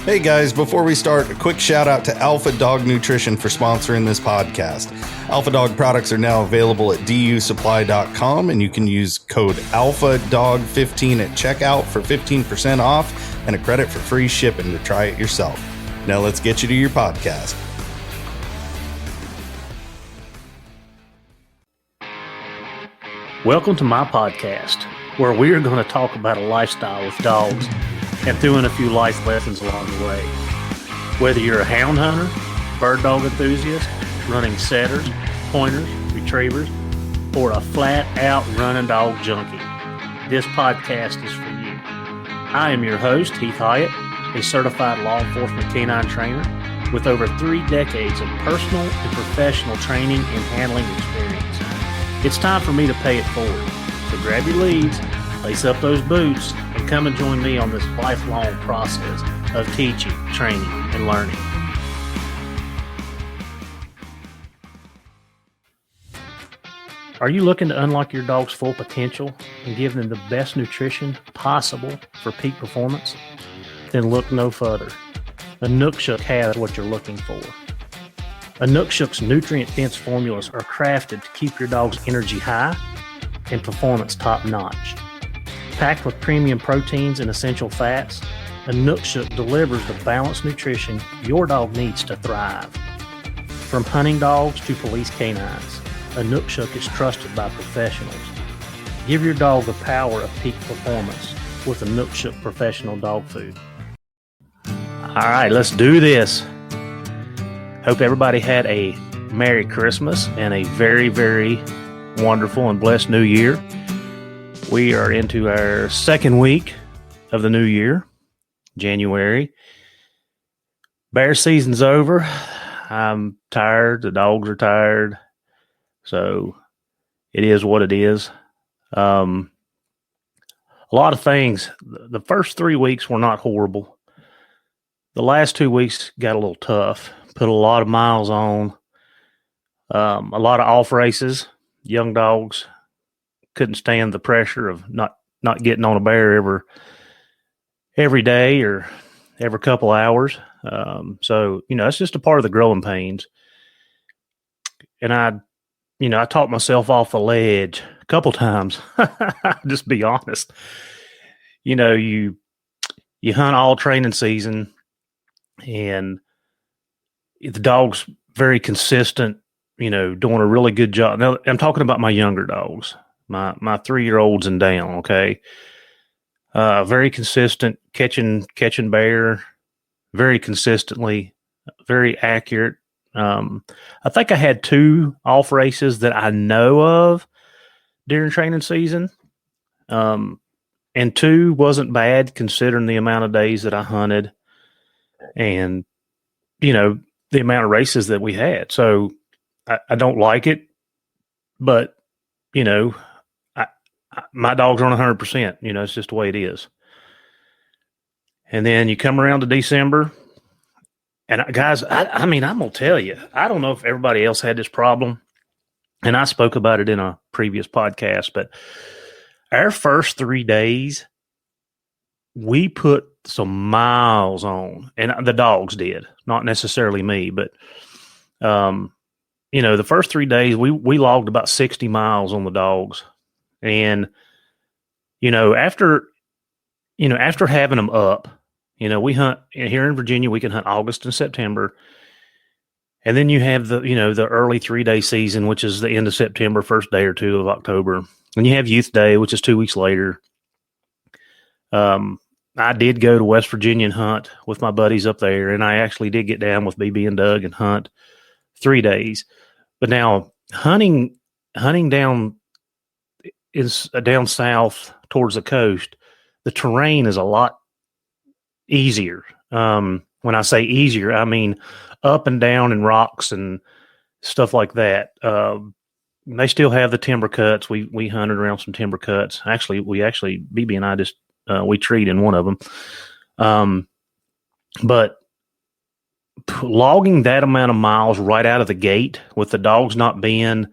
Hey guys, before we start, a quick shout out to Alpha Dog Nutrition for sponsoring this podcast. Alpha Dog products are now available at dusupply.com, and you can use code ALPHADOG15 at checkout for 15% off and a credit for free shipping to try it yourself. Now let's get you to your podcast. Welcome to my podcast, where we are going to talk about a lifestyle with dogs and throw in a few life lessons along the way. Whether you're a hound hunter, bird dog enthusiast, running setters, pointers, retrievers, or a flat-out running dog junkie, this podcast is for you. I am your host, Heath Hyatt, a certified law enforcement canine trainer with over 3 decades of personal and professional training and handling experience. It's time for me to pay it forward. So grab your leads, lace up those boots, and come and join me on this lifelong process of teaching, training, and learning. Are you looking to unlock your dog's full potential and give them the best nutrition possible for peak performance? Then look no further. Inukshuk has what you're looking for. Inukshuk's nutrient-dense formulas are crafted to keep your dog's energy high and performance top-notch. Packed with premium proteins and essential fats, Inukshuk delivers the balanced nutrition your dog needs to thrive. From hunting dogs to police canines, Inukshuk is trusted by professionals. Give your dog the power of peak performance with Inukshuk professional dog food. All right, let's do this. Hope everybody had a Merry Christmas and a very, very wonderful and blessed New Year. We are into our second week of the new year, January. Bear season's over. I'm tired. The dogs are tired. So it is what it is. A lot of things. The first 3 weeks were not horrible. The last 2 weeks got a little tough. Put a lot of miles on. A lot of off races. Young dogs couldn't stand the pressure of not getting on a bear every day or every couple hours. So, it's just a part of the growing pains. And I talked myself off the ledge a couple times. Just be honest. You hunt all training season, and the dog's very consistent, doing a really good job. Now, I'm talking about my younger dogs, my 3-year-olds and down, okay? Very consistent, catching bear, very consistently, very accurate. I think I had 2 off races that I know of during training season. And 2 wasn't bad considering the amount of days that I hunted and, the amount of races that we had. So I don't like it, but, my dogs aren't 100%. It's just the way it is. And then you come around to December, and guys, I'm going to tell you, I don't know if everybody else had this problem, and I spoke about it in a previous podcast, but our first 3 days, we put some miles on, and the dogs did, not necessarily me, but, the first 3 days, we logged about 60 miles on the dogs. And, after having them up, we hunt here in Virginia, we can hunt August and September. And then you have the early 3-day season, which is the end of September, first day or 2 of October. And you have Youth Day, which is 2 weeks later. I did go to West Virginia and hunt with my buddies up there. And I actually did get down with BB and Doug and hunt 3 days. But now hunting down south towards the coast, the terrain is a lot easier. When I say easier, I mean up and down and rocks and stuff like that. They still have the timber cuts. We hunted around some timber cuts. Actually, BB and I just we treed in one of them. But logging that amount of miles right out of the gate with the dogs not being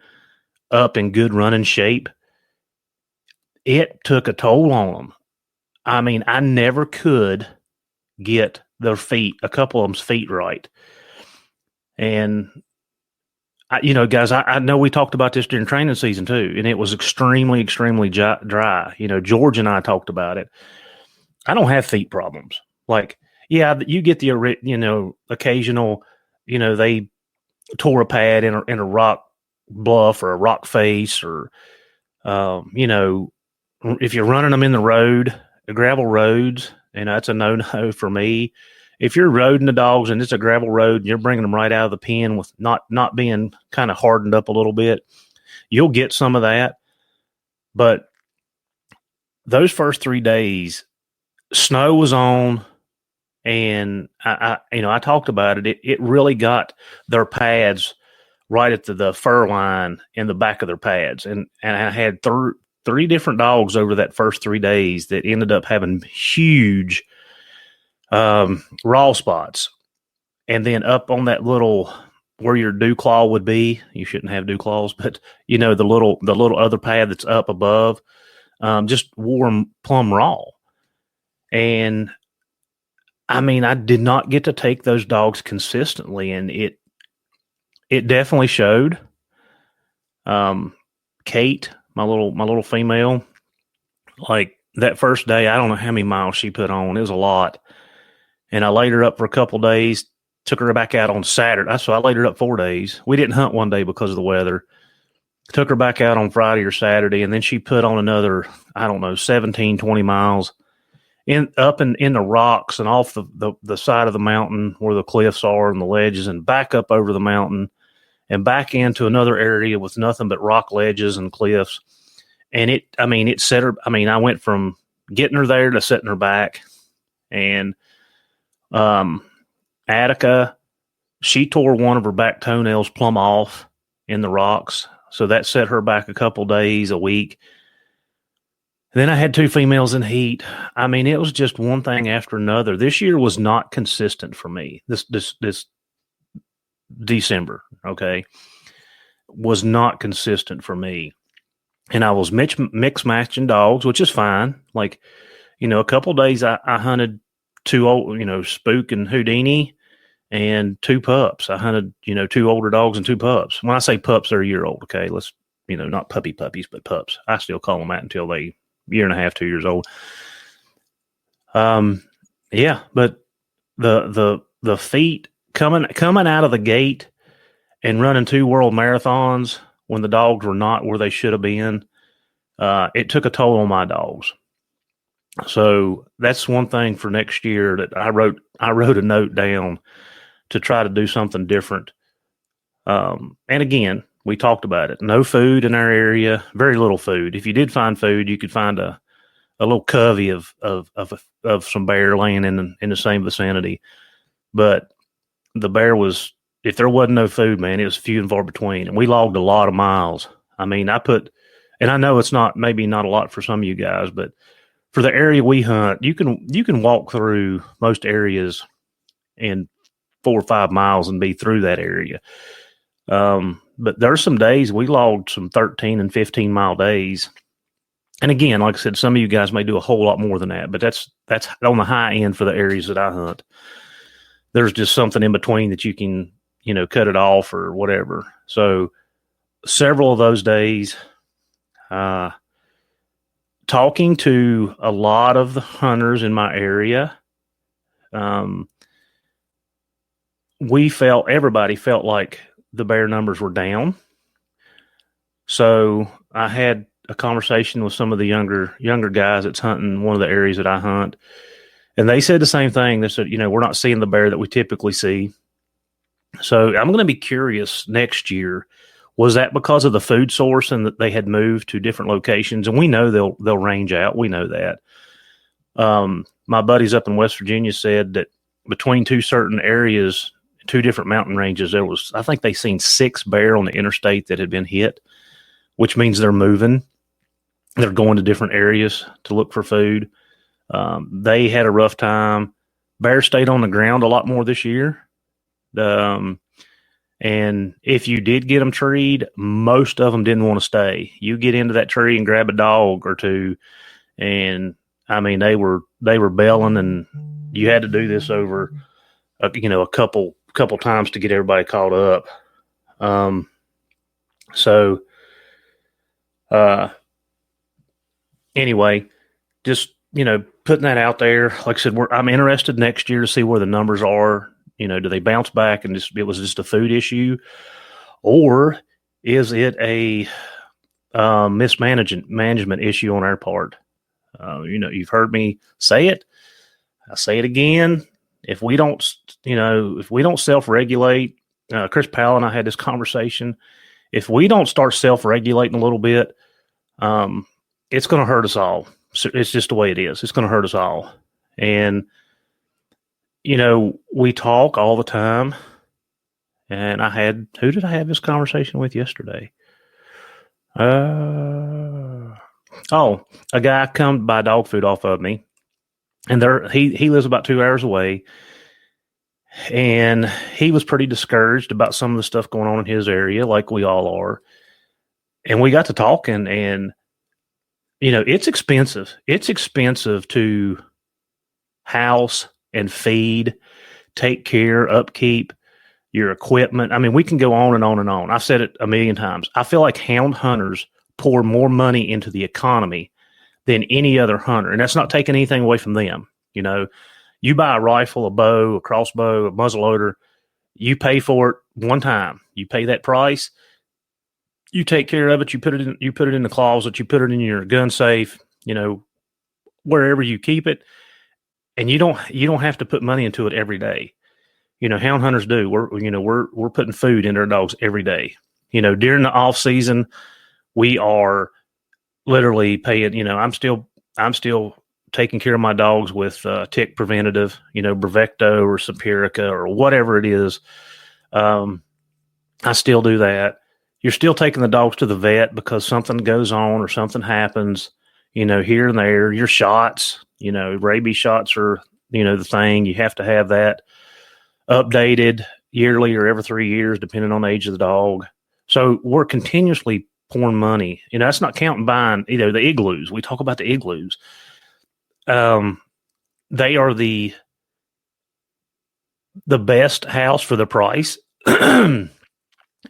up in good running shape, it took a toll on them. I mean, I never could get their feet, a couple of them's feet right. And guys, I know we talked about this during training season too, and it was extremely, extremely dry. George and I talked about it. I don't have feet problems. Like, yeah, you get the, occasional, they tore a pad in a rock bluff or a rock face, or, if you're running them in the gravel roads, that's a no-no for me. If you're roading the dogs and it's a gravel road and you're bringing them right out of the pen with not being kind of hardened up a little bit, you'll get some of that. But those first 3 days, snow was on, and I talked about it. It really got their pads right at the fur line in the back of their pads, and I had three different dogs over that first 3 days that ended up having huge raw spots. And then up on that little, where your dew claw would be, you shouldn't have dew claws, but the little other pad that's up above, just wore 'em plumb raw. And I did not get to take those dogs consistently, and it definitely showed. Kate, my little female, like that first day, I don't know how many miles she put on. It was a lot. And I laid her up for a couple days, took her back out on Saturday. So I laid her up 4 days. We didn't hunt one day because of the weather. Took her back out on Friday or Saturday, and then she put on another, 17, 20 miles up in the rocks and off the side of the mountain where the cliffs are and the ledges, and back up over the mountain and back into another area with nothing but rock ledges and cliffs. And it set her, I went from getting her there to setting her back. And Attica, she tore one of her back toenails plumb off in the rocks. So that set her back a couple days, a week. And then I had 2 females in heat. It was just one thing after another. This year was not consistent for me. This December, okay, was not consistent for me. And I was mix matching dogs, which is fine. Like, a couple days I hunted 2 old, Spook and Houdini, and 2 pups. I hunted, 2 older dogs and 2 pups. When I say pups, they're a year old. Okay. Let's, not puppies, but pups. I still call them that until they 1.5, 2 years old. Yeah, but the feet coming out of the gate and running 2 world marathons when the dogs were not where they should have been, it took a toll on my dogs. So that's one thing for next year that I wrote a note down to try to do something different. And again, we talked about it. No food in our area, very little food. If you did find food, you could find a little covey of some bear laying in the same vicinity. But the bear was, if there wasn't no food, man, it was few and far between. And we logged a lot of miles. And I know it's maybe not a lot for some of you guys, but for the area we hunt, you can walk through most areas in 4 or 5 miles and be through that area. But there's some days we logged some 13 and 15 mile days. And again, like I said, some of you guys may do a whole lot more than that, but that's on the high end for the areas that I hunt. There's just something in between that you can, cut it off or whatever. So several of those days, talking to a lot of the hunters in my area, everybody felt like the bear numbers were down. So I had a conversation with some of the younger guys that's hunting one of the areas that I hunt. And they said the same thing. They said, we're not seeing the bear that we typically see. So I'm going to be curious next year. Was that because of the food source and that they had moved to different locations? And we know they'll range out. We know that. My buddies up in West Virginia said that between 2 certain areas, 2 different mountain ranges, I think they seen 6 bear on the interstate that had been hit, which means they're moving. They're going to different areas to look for food. They had a rough time. Bears stayed on the ground a lot more this year. And if you did get them treed, most of them didn't want to stay. You get into that tree and grab a dog or 2, and they were belling and you had to do this over, a couple times to get everybody caught up. So, anyway, just, putting that out there. Like I said, I'm interested next year to see where the numbers are. Do they bounce back and it was just a food issue, or is it a management issue on our part? You've heard me say it. I say it again. If we don't self-regulate, Chris Powell and I had this conversation. If we don't start self-regulating a little bit, it's going to hurt us all. So it's just the way it is. It's going to hurt us all. And, we talk all the time. And who did I have this conversation with yesterday? A guy come to buy dog food off of me. And he lives about 2 hours away. And he was pretty discouraged about some of the stuff going on in his area, like we all are. And we got to talking, and, it's expensive. It's expensive to house and feed, take care, upkeep your equipment. I mean, we can go on and on and on. I've said it a million times. I feel like hound hunters pour more money into the economy than any other hunter. And that's not taking anything away from them. You buy a rifle, a bow, a crossbow, a muzzleloader, you pay for it one time. You pay that price. You take care of it. You put it in the closet. You put it in your gun safe. Wherever you keep it, and you don't have to put money into it every day. Hound hunters do. We're putting food into our dogs every day. During the off season, we are literally paying. I'm still taking care of my dogs with tick preventative, Brevecto or Sapirica or whatever it is. I still do that. You're still taking the dogs to the vet because something goes on or something happens, here and there. Your shots, rabies shots are, the thing. You have to have that updated yearly or every 3 years, depending on the age of the dog. So we're continuously pouring money. That's not counting buying, the igloos. We talk about the igloos. They are the best house for the price.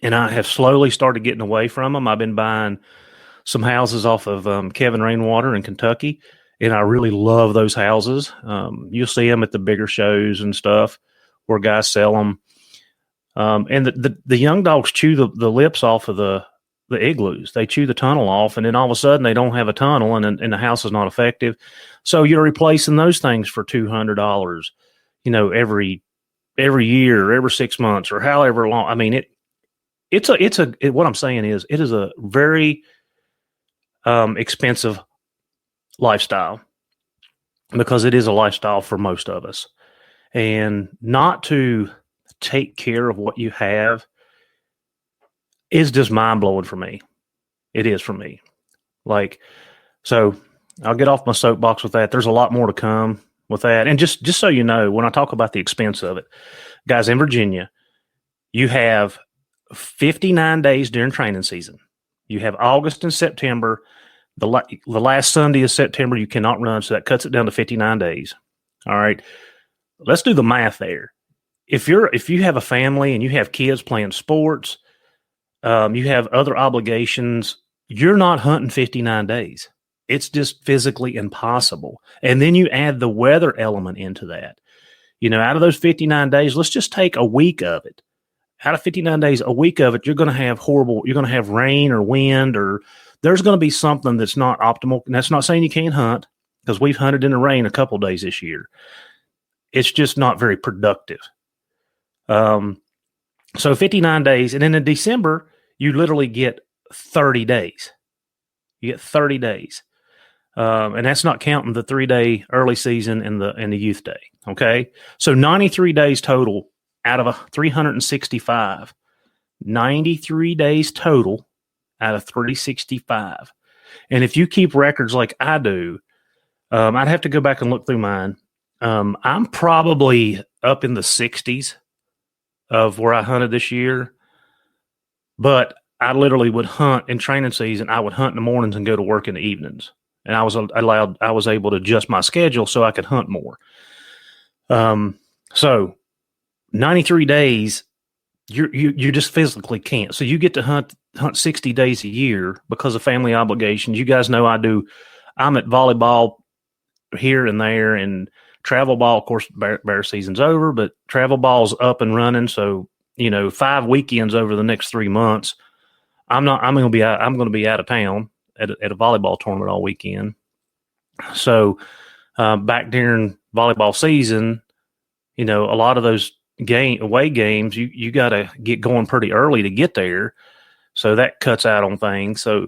And I have slowly started getting away from them. I've been buying some houses off of Kevin Rainwater in Kentucky, and I really love those houses. You'll see them at the bigger shows and stuff where guys sell them. And the young dogs chew the lips off of the igloos. They chew the tunnel off, and then all of a sudden they don't have a tunnel, and the house is not effective. So you're replacing those things for $200, every year, or every 6 months, or however long. I mean, what I'm saying is, it is a very expensive lifestyle, because it is a lifestyle for most of us. And not to take care of what you have is just mind blowing for me. It is for me. So I'll get off my soapbox with that. There's a lot more to come with that. And just so you know, when I talk about the expense of it, guys, in Virginia, you have 59 days during training season. You have August and September. The last Sunday of September, you cannot run. So that cuts it down to 59 days. All right. Let's do the math there. If you have a family and you have kids playing sports, you have other obligations, you're not hunting 59 days. It's just physically impossible. And then you add the weather element into that. Out of those 59 days, let's just take a week of it. Out of 59 days, a week of it, you're going to have rain or wind, or there's going to be something that's not optimal. And that's not saying you can't hunt, because we've hunted in the rain a couple days this year. It's just not very productive. So 59 days. And then in December, you literally get 30 days. You get 30 days. And that's not counting the 3-day early season and the youth day. Okay. So 93 days total out of 365. 93 days total out of 365. And if you keep records like I do, I'd have to go back and look through mine. I'm probably up in the 60s of where I hunted this year, but I literally would hunt in training season. I would hunt in the mornings and go to work in the evenings. And I was able to adjust my schedule so I could hunt more. So 93 days, you just physically can't. So you get to hunt 60 days a year because of family obligations. You guys know I'm at volleyball here and there, and travel ball, of course, bear season's over, but travel ball's up and running. So, 5 weekends over the next 3 months, I'm going to be out of town at a volleyball tournament all weekend. So, back during volleyball season, a lot of those away games, you got to get going pretty early to get there. So that cuts out on things. So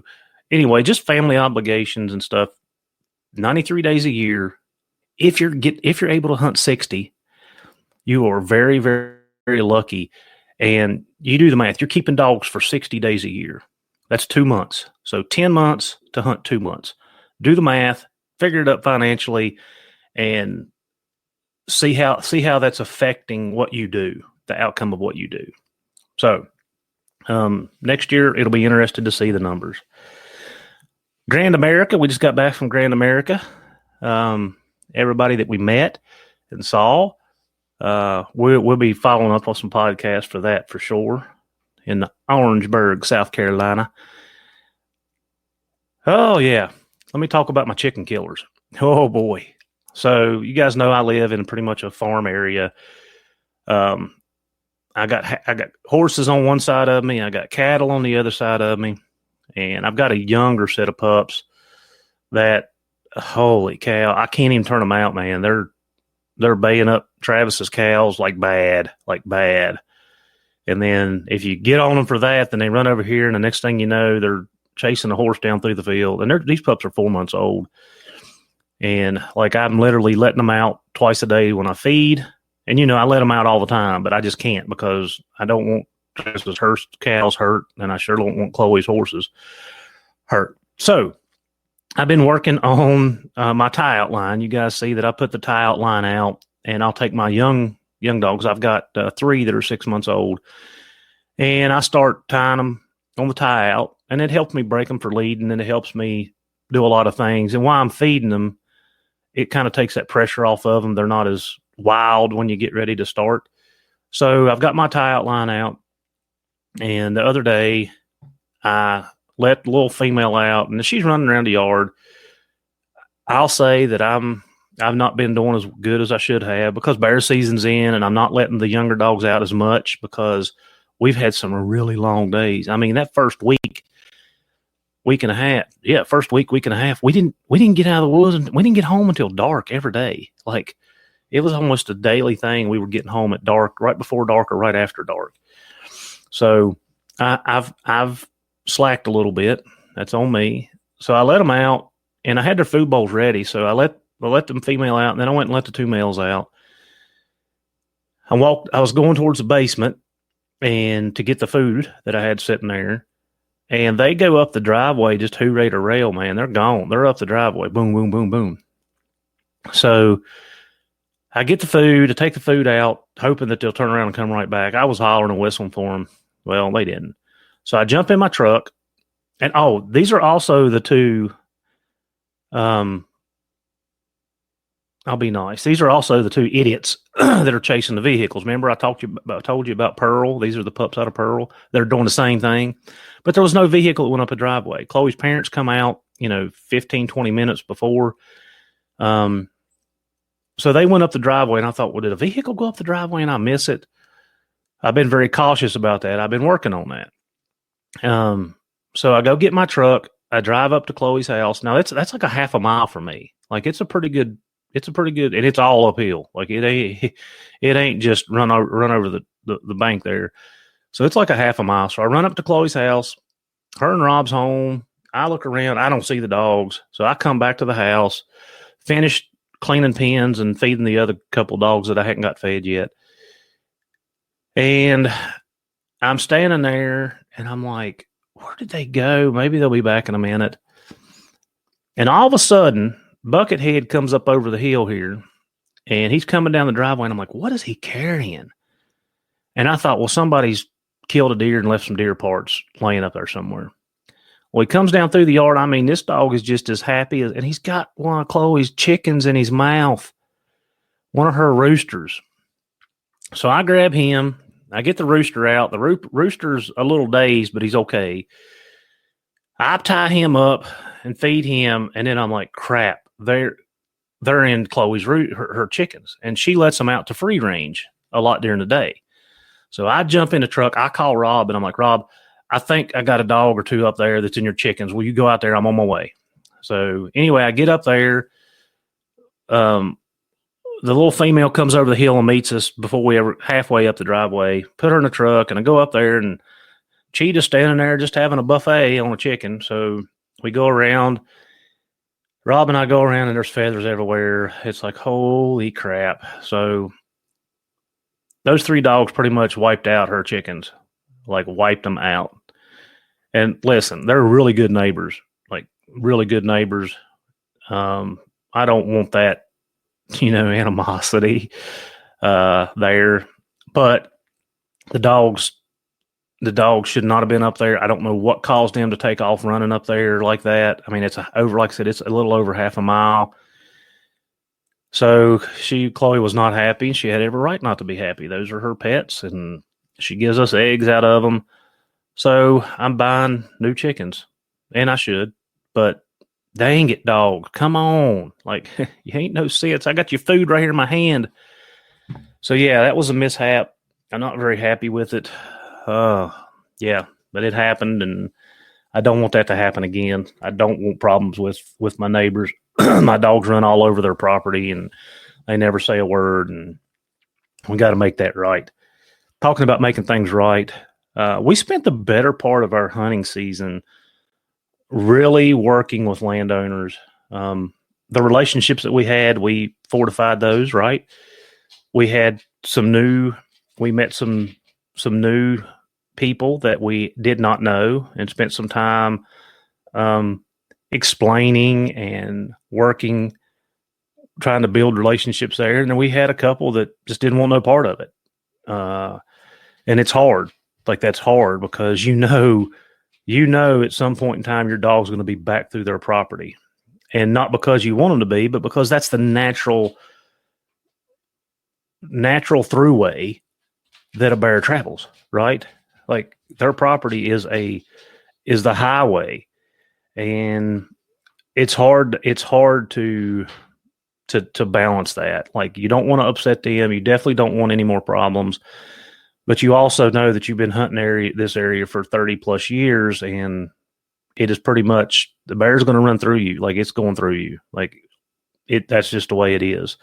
anyway, just family obligations and stuff. 93 days a year. If you're able to hunt 60, you are very, very, very lucky. And you do the math. You're keeping dogs for 60 days a year. That's 2 months. So 10 months to hunt 2 months. Do the math, figure it up financially, and see how that's affecting what you do, the outcome of what you do. So next year, it'll be interesting to see the numbers. Grand America, we just got back from Grand America. Everybody that we met and saw, we'll be following up on some podcasts for that for sure in Orangeburg, South Carolina. Oh, yeah. Let me talk about my chicken killers. Oh, boy. So you guys know I live in pretty much a farm area. I got horses on one side of me. I got cattle on the other side of me. And I've got a younger set of pups that, holy cow, I can't even turn them out, man. They're baying up Travis's cows like bad. And then if you get on them for that, then they run over here, and the next thing you know, they're chasing a horse down through the field. And these pups are 4 months old. And I'm literally letting them out twice a day when I feed. And, I let them out all the time, but I just can't because I don't want Travis's cows hurt, and I sure don't want Chloe's horses hurt. So I've been working on my tie out line. You guys see that I put the tie out line out, and I'll take my young dogs. I've got 3 that are 6 months old, and I start tying them on the tie out, and it helps me break them for leading, and it helps me do a lot of things. And while I'm feeding them, it kind of takes that pressure off of them. They're not as wild when you get ready to start. So I've got my tie out line out, and the other day I let the little female out, and she's running around the yard. I'll say that I've not been doing as good as I should have because bear season's in, and I'm not letting the younger dogs out as much because we've had some really long days. I mean, that first week and a half, week and a half, we didn't get out of the woods, and we didn't get home until dark every day. It was almost a daily thing. We were getting home at dark, right before dark or right after dark. So I've slacked a little bit. That's on me. So I let them out, and I had their food bowls ready. So I let them female out, and then I went and let the 2 males out. I was going towards the basement and to get the food that I had sitting there, and they go up the driveway, just hooray to rail, man. They're gone. They're up the driveway. Boom, boom, boom, boom. So I get the food, I take the food out, hoping that they'll turn around and come right back. I was hollering and whistling for them. Well, they didn't. So I jump in my truck, and these are also the 2. I'll be nice. These are also the 2 idiots that are chasing the vehicles. Remember, I told you about Pearl. These are the pups out of Pearl. They're doing the same thing, but there was no vehicle that went up a driveway. Chloe's parents come out, 15, 20 minutes before. So they went up the driveway, and I thought, well, did a vehicle go up the driveway and I miss it? I've been very cautious about that. I've been working on that. So I go get my truck. I drive up to Chloe's house. Now that's like a half a mile for me. It's a pretty good, and it's all uphill. It ain't just run over the bank there. So it's like a half a mile. So I run up to Chloe's house. Her and Rob's home. I look around. I don't see the dogs. So I come back to the house, finish cleaning pens and feeding the other couple dogs that I hadn't got fed yet. And I'm standing there, and I'm like, where did they go? Maybe they'll be back in a minute. And all of a sudden, Buckethead comes up over the hill here, and he's coming down the driveway, and I'm like, what is he carrying? And I thought, well, somebody's killed a deer and left some deer parts laying up there somewhere. Well, he comes down through the yard. I mean, this dog is just as happy and he's got one of Chloe's chickens in his mouth. one of her roosters. So I grab him. I get the rooster out. The rooster's a little dazed, but he's okay. I tie him up and feed him, and then I'm like, crap, they're in Chloe's her chickens, and she lets them out to free range a lot during the day. So I jump in the truck. I call Rob, and I'm like, Rob, I think I got a dog or two up there that's in your chickens. Will you go out there? I'm on my way. So anyway, I get up there. The little female comes over the hill and meets us before we ever halfway up the driveway. Put her in the truck, and I go up there, and Cheetah's standing there just having a buffet on a chicken. So we go around. Rob and I go around, and there's feathers everywhere. It's like, holy crap. So those 3 dogs pretty much wiped out her chickens, like wiped them out. And listen, they're really good neighbors, like really good neighbors. I don't want that, animosity there. But the dogs should not have been up there. I don't know what caused them to take off running up there like that. I mean, it's like I said, it's a little over half a mile. So Chloe was not happy. She had every right not to be happy. Those are her pets, and she gives us eggs out of them. So I'm buying new chickens, and I should, but dang it, dog. Come on. Like, you ain't no sense. I got your food right here in my hand. So yeah, that was a mishap. I'm not very happy with it. Yeah, but it happened, and I don't want that to happen again. I don't want problems with my neighbors. My dogs run all over their property, and they never say a word, and we got to make that right. Talking about making things right, we spent the better part of our hunting season really working with landowners. The relationships that we had, we fortified those, right? We met some new people that we did not know, and spent some time explaining and working, trying to build relationships there. And then we had a couple that just didn't want no part of it. And it's hard. Like, that's hard because you know at some point in time your dog's going to be back through their property, and not because you want them to be, but because that's the natural throughway that a bear travels, right? Like, their property is the highway, and it's hard to balance that. Like, you don't want to upset them. You definitely don't want any more problems, but you also know that you've been hunting this area for 30 plus years, and it is pretty much, the bear's going to run through you. Like, it's going through you. Like, that's just the way it is.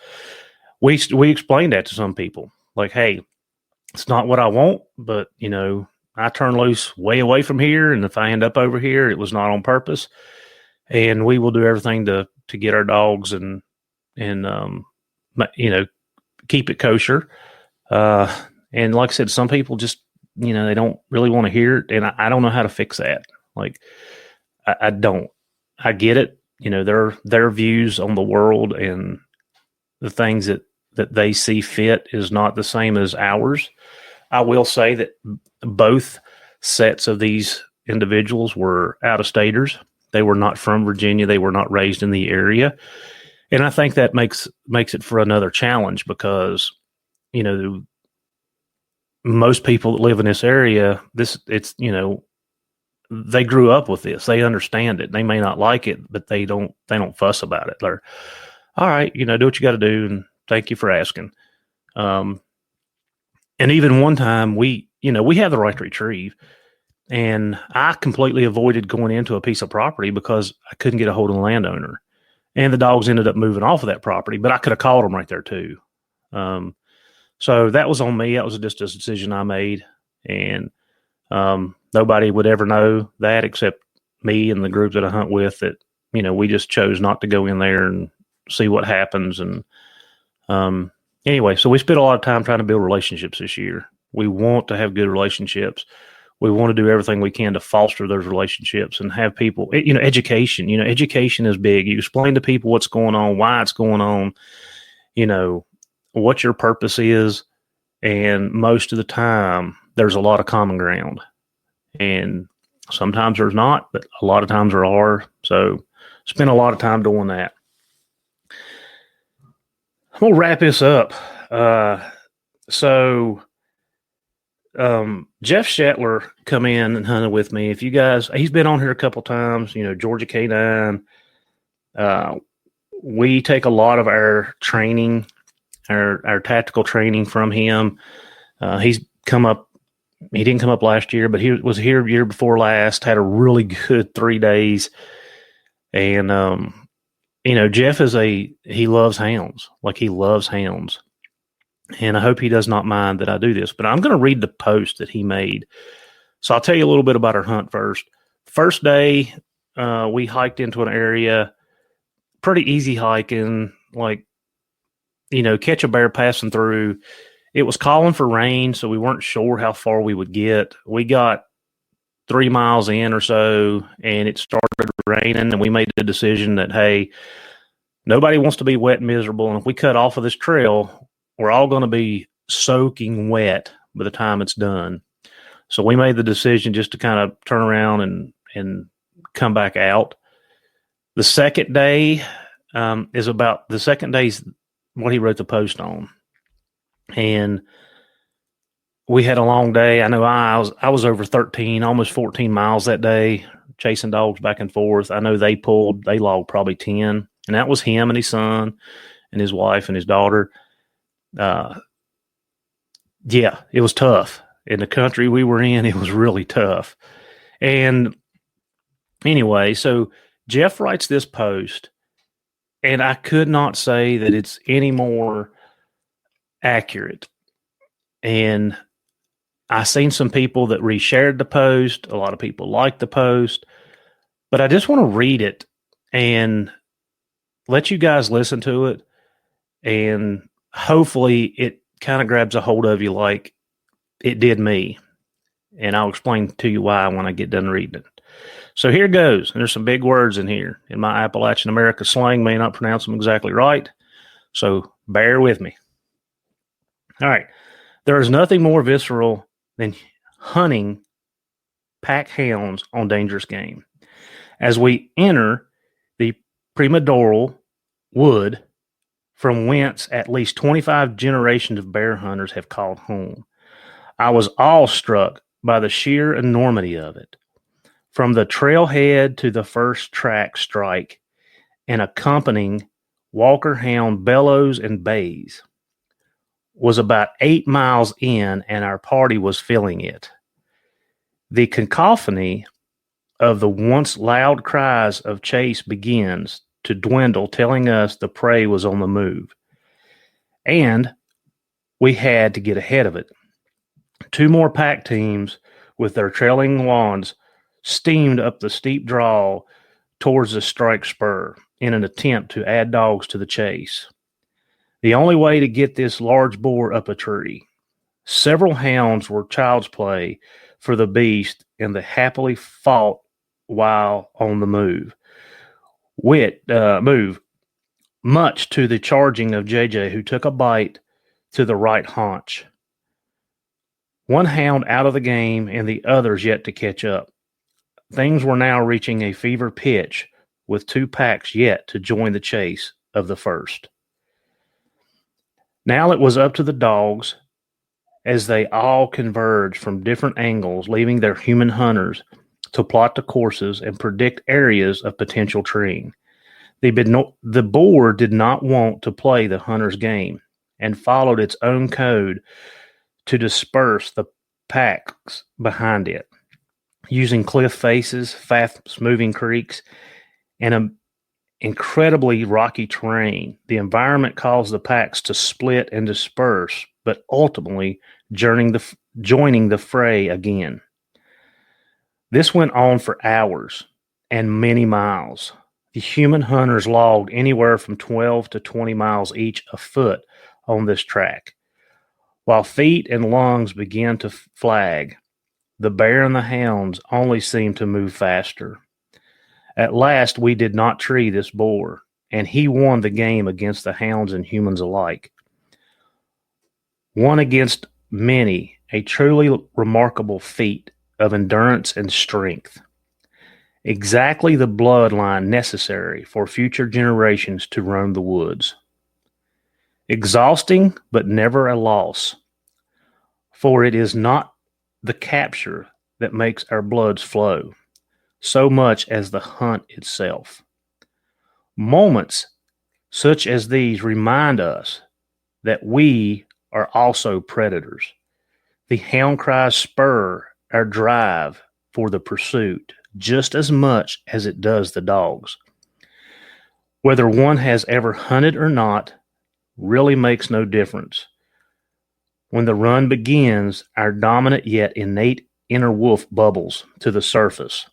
We explained that to some people, like, hey, it's not what I want, but I turn loose way away from here, and if I end up over here, it was not on purpose. And we will do everything to get our dogs and keep it kosher. And like I said, some people just, they don't really want to hear it, and I don't know how to fix that. Like, I don't. I get it. Their views on the world and the things that they see fit is not the same as ours. I will say that both sets of these individuals were out-of-staters. They were not from Virginia. They were not raised in the area. And I think that makes it for another challenge because, most people that live in this area, they grew up with this. They understand it. They may not like it, but they don't fuss about it. They're, all right, do what you got to do, and thank you for asking. And even one time we have the right to retrieve, and I completely avoided going into a piece of property because I couldn't get a hold of the landowner, and the dogs ended up moving off of that property, but I could have called them right there too. So that was on me. That was just a decision I made, and nobody would ever know that except me and the group that I hunt with, that, we just chose not to go in there and see what happens. And anyway, so we spent a lot of time trying to build relationships this year. We want to have good relationships. We want to do everything we can to foster those relationships and have people, education. Education is big. You explain to people what's going on, why it's going on, what your purpose is. And most of the time, there's a lot of common ground. And sometimes there's not, but a lot of times there are. So spend a lot of time doing that. I'm gonna wrap this up. So Jeff Shetler come in and hunted with me. If you guys, he's been on here a couple times. Georgia K9. We take a lot of our training, our tactical training from him. He's come up. He didn't come up last year, but he was here year before last. Had a really good 3 days, and Jeff he loves hounds. Like, he loves hounds. And I hope he does not mind that I do this, but I'm going to read the post that he made. So I'll tell you a little bit about our hunt first. First day, we hiked into an area, pretty easy hiking, like, catch a bear passing through. It was calling for rain, so we weren't sure how far we would get. We got 3 miles in or so, and it started raining, and we made the decision that, hey, nobody wants to be wet and miserable, and if we cut off of this trail, we're all going to be soaking wet by the time it's done. So we made the decision just to kind of turn around and come back out. The second day is what he wrote the post on. And we had a long day. I know I was over 13, almost 14 miles that day, chasing dogs back and forth. I know they logged probably 10, and that was him and his son and his wife and his daughter. Yeah, it was tough. In the country we were in, it was really tough. And anyway, so Jeff writes this post, and I could not say that it's any more accurate. And I seen some people that reshared the post. A lot of people liked the post, but I just want to read it and let you guys listen to it, and hopefully it kind of grabs a hold of you like it did me. And I'll explain to you why when I get done reading it. So here goes. And there's some big words in here. In my Appalachian America slang, may not pronounce them exactly right. So bear with me. All right. There is nothing more visceral than hunting pack hounds on dangerous game. As we enter the premadoral wood, from whence at least 25 generations of bear hunters have called home, I was awestruck by the sheer enormity of it. From the trailhead to the first track strike, and accompanying Walker hound bellows and bays, was about 8 miles in, and our party was feeling it. The cacophony of the once loud cries of chase begins to dwindle, telling us the prey was on the move. And we had to get ahead of it. 2 more pack teams with their trailing wands steamed up the steep draw towards the strike spur in an attempt to add dogs to the chase. The only way to get this large boar up a tree. Several hounds were child's play for the beast, and they happily fought while on the move. Much to the charging of JJ, who took a bite to the right haunch. One hound out of the game, and the others yet to catch up. Things were now reaching a fever pitch, with 2 packs yet to join the chase of the first. Now it was up to the dogs, as they all converged from different angles, leaving their human hunters to plot the courses and predict areas of potential treeing. The boar did not want to play the hunter's game and followed its own code to disperse the packs behind it, using cliff faces, fast-moving creeks, and an incredibly rocky terrain. The environment caused the packs to split and disperse, but ultimately joining the fray again. This went on for hours and many miles. The human hunters logged anywhere from 12 to 20 miles each afoot on this track. While feet and lungs began to flag, the bear and the hounds only seemed to move faster. At last, we did not tree this boar, and he won the game against the hounds and humans alike. One against many, a truly remarkable feat of endurance and strength. Exactly the bloodline necessary for future generations to roam the woods. Exhausting, but never a loss. For it is not the capture that makes our bloods flow, so much as the hunt itself. Moments such as these remind us that we are also predators. The hound cries spur our drive for the pursuit just as much as it does the dogs. Whether one has ever hunted or not really makes no difference. When the run begins, our dominant yet innate inner wolf bubbles to the surface,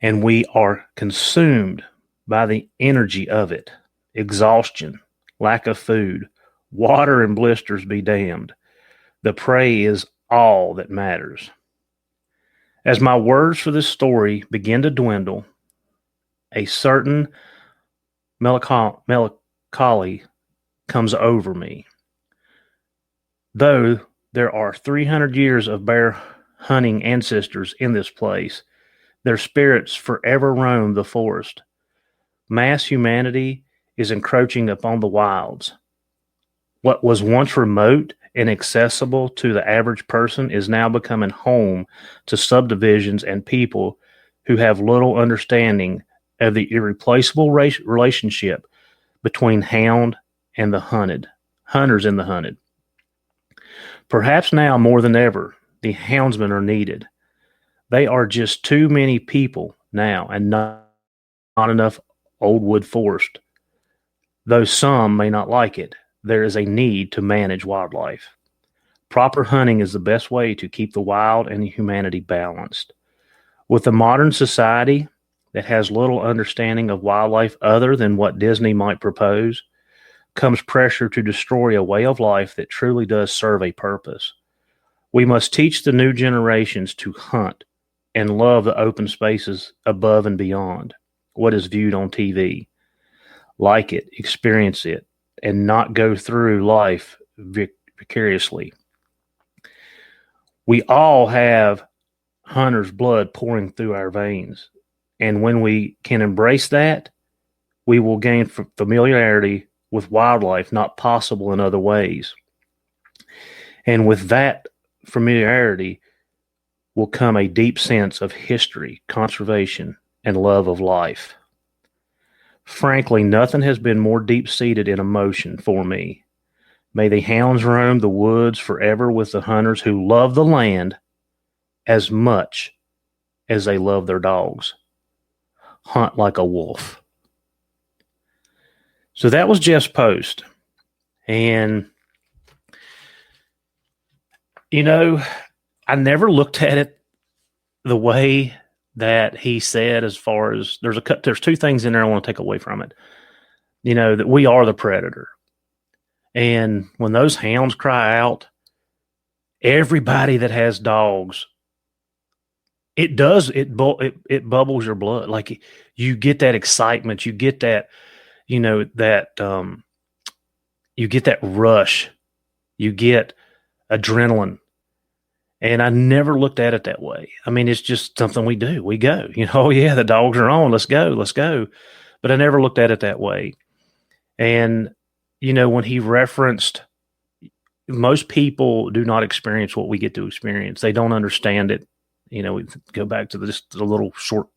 and we are consumed by the energy of it. Exhaustion, lack of food, water and blisters be damned. The prey is all that matters. As my words for this story begin to dwindle, a certain melancholy comes over me. Though there are 300 years of bear hunting ancestors in this place, their spirits forever roam the forest. Mass humanity is encroaching upon the wilds. What was once remote and accessible to the average person is now becoming home to subdivisions and people who have little understanding of the irreplaceable relationship between hound and the hunted, hunters and the hunted. Perhaps now more than ever, the houndsmen are needed. They are just too many people now and not enough old wood forest. Though some may not like it, there is a need to manage wildlife. Proper hunting is the best way to keep the wild and humanity balanced. With a modern society that has little understanding of wildlife other than what Disney might propose, comes pressure to destroy a way of life that truly does serve a purpose. We must teach the new generations to hunt and love the open spaces above and beyond what is viewed on TV. Like it, experience it, and not go through life vicariously. We all have hunter's blood pouring through our veins, and when we can embrace that, we will gain familiarity with wildlife not possible in other ways. And with that familiarity will come a deep sense of history, conservation, and love of life. Frankly, nothing has been more deep-seated in emotion for me. May the hounds roam the woods forever with the hunters who love the land as much as they love their dogs. Hunt like a wolf. So that was Jeff's post. And, you know, I never looked at it the way that he said, as far as there's two things in there I want to take away from it. You know, that we are the predator. And when those hounds cry out, everybody that has dogs, it bubbles your blood. Like, you get that excitement, you get that, you know, that you get that rush, you get adrenaline. And I never looked at it that way. I mean, it's just something we do. We go, you know, oh yeah, the dogs are on. Let's go. But I never looked at it that way. And, you know, when he referenced, most people do not experience what we get to experience. They don't understand it. You know, we go back to just the little short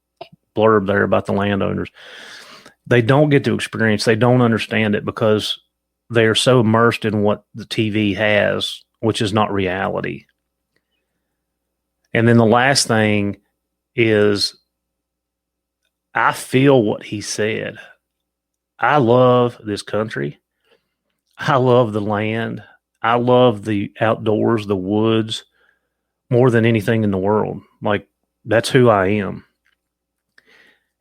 blurb there about the landowners. They don't get to experience. They don't understand it because they are so immersed in what the TV has, which is not reality. And then the last thing is, I feel what he said. I love this country. I love the land. I love the outdoors, the woods, more than anything in the world. Like, that's who I am.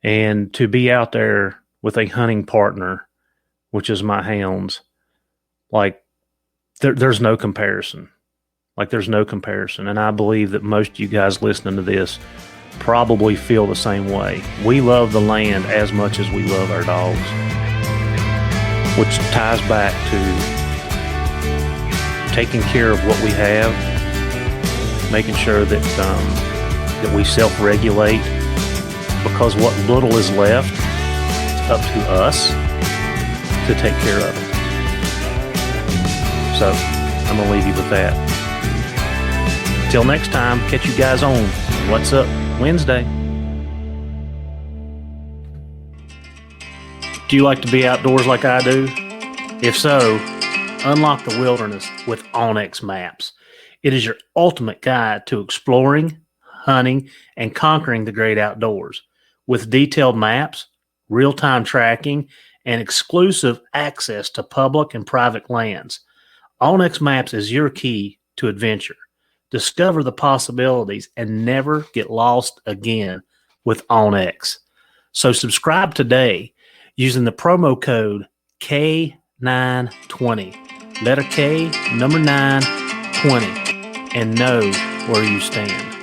And to be out there with a hunting partner, which is my hounds, like, there's no comparison. Like, there's no comparison. And I believe that most of you guys listening to this probably feel the same way. We love the land as much as we love our dogs, which ties back to taking care of what we have, making sure that that we self-regulate, because what little is left, it's up to us to take care of it. So I'm going to leave you with that. Till next time, catch you guys on What's Up Wednesday. Do you like to be outdoors like I do? If so, unlock the wilderness with Onyx Maps. It is your ultimate guide to exploring, hunting, and conquering the great outdoors. With detailed maps, real-time tracking, and exclusive access to public and private lands, Onyx Maps is your key to adventure. Discover the possibilities and never get lost again with Onyx. So subscribe today using the promo code K920. Letter K, number 9, 20, and know where you stand.